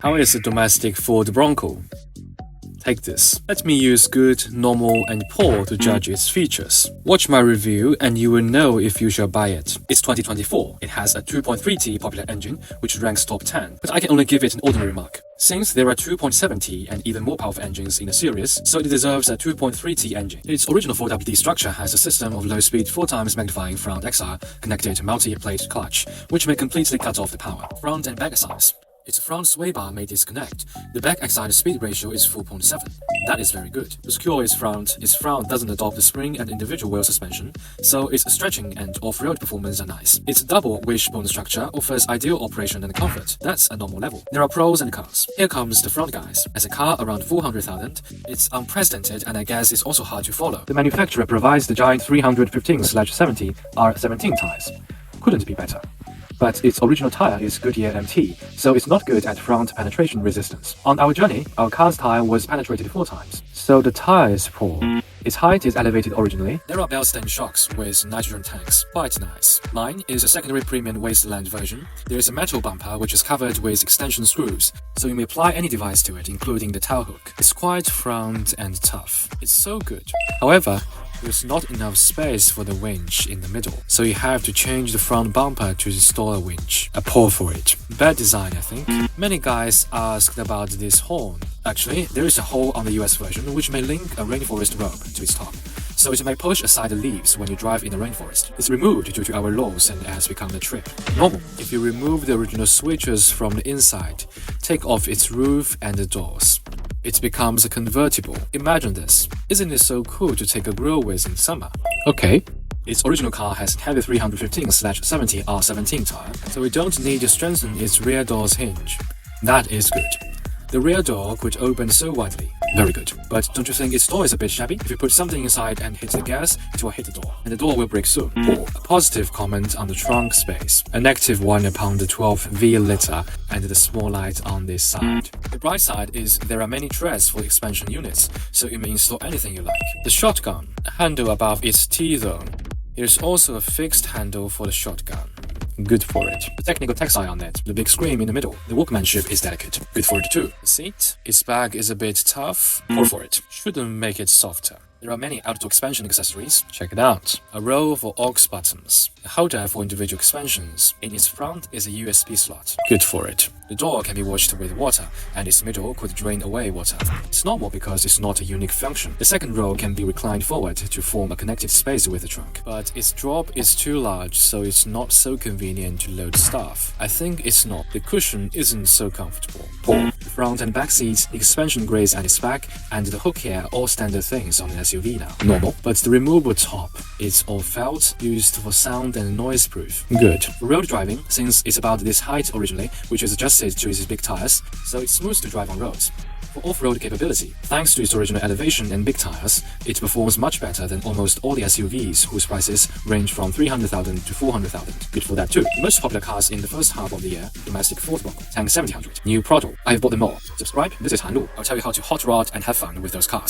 How is a domestic Ford Bronco? Take this. Let me use good, normal, and poor to judge its features. Watch my review and you will know if you shall buy it. It's 2024. It has a 2.3T popular engine, which ranks top 10, but I can only give it an ordinary mark. Since there are 2.7T and even more powerful engines in the series, so it deserves a 2.3T engine. Its original 4WD structure has a system of low-speed 4x magnifying front XR connected multi-plate clutch, which may completely cut off the power. Front and back sides. Its front sway bar may disconnect. The back excited speed ratio is 4.7. That is very good. To secure its front doesn't adopt the spring and individual wheel suspension, so its stretching and off-road performance are nice. Its double wishbone structure offers ideal operation and comfort. That's a normal level. There are pros and cons. Here comes the front guys. As a car around 400,000, it's unprecedented and I guess it's also hard to follow. The manufacturer provides the giant 315/70 R17 tires. Couldn't be better. But its original tire is Goodyear MT, so it's not good at front penetration resistance. On our journey, our car's tire was penetrated 4 times, so the tire is poor. Its height is elevated originally. There are belt-stain shocks with nitrogen tanks. Quite nice. Mine is a secondary premium wasteland version. There is a metal bumper which is covered with extension screws, so you may apply any device to it, including the tail hook. It's quite front and tough. It's so good. However, there's not enough space for the winch in the middle, so you have to change the front bumper to install a winch. A pull for it. Bad design, I think. Many guys asked about this horn. Actually, there is a hole on the US version which may link a rainforest rope to its top, so it may push aside the leaves when you drive in the rainforest. It's removed due to our laws and has become a trip. Normal. If you remove the original switches from the inside, take off its roof and the doors, it becomes a convertible. Imagine this. Isn't it so cool to take a grill with in summer? Okay. Its original car has a heavy 315/70 R17 tire, so we don't need to strengthen its rear door's hinge. That is good. The rear door could open so widely. Very good. But don't you think its door is a bit shabby? If you put something inside and hit the gas, it will hit the door, and the door will break soon. Or a positive comment on the trunk space. A negative one upon the 12V liter and the small light on this side. The bright side is there are many treads for expansion units, so you may install anything you like. The shotgun. A handle above its T-zone. There's also a fixed handle for the shotgun. Good for it. The technical textile on it, the big screen in the middle, the workmanship is delicate. Good for it too. The seat, its back is a bit tough. Poor for it. Shouldn't make it softer. There are many outdoor expansion accessories. Check it out. A row for aux buttons. A holder for individual expansions. In its front is a USB slot. Good for it. The door can be washed with water, and its middle could drain away water. It's normal because it's not a unique function. The second row can be reclined forward to form a connected space with the trunk. But its drop is too large, so it's not so convenient to load stuff. I think it's not. The cushion isn't so comfortable. Poor. The front and back seats, the expansion grates at its back, and the hook here are all standard things on an SUV now. Normal. But the removable top, it's all felt, used for sound and noise proof. Good. For road driving, since it's about this height originally, which is adjusted to its big tires, so it's smooth to drive on roads. For off-road capability, thanks to its original elevation and big tires, it performs much better than almost all the SUVs whose prices range from 300,000 to 400,000. Good for that too. The most popular cars in the first half of the year, domestic Ford Bronco, Tank 7000, new Prado. I've bought them all. Subscribe, visit HanLu. I'll tell you how to hot rod and have fun with those cars.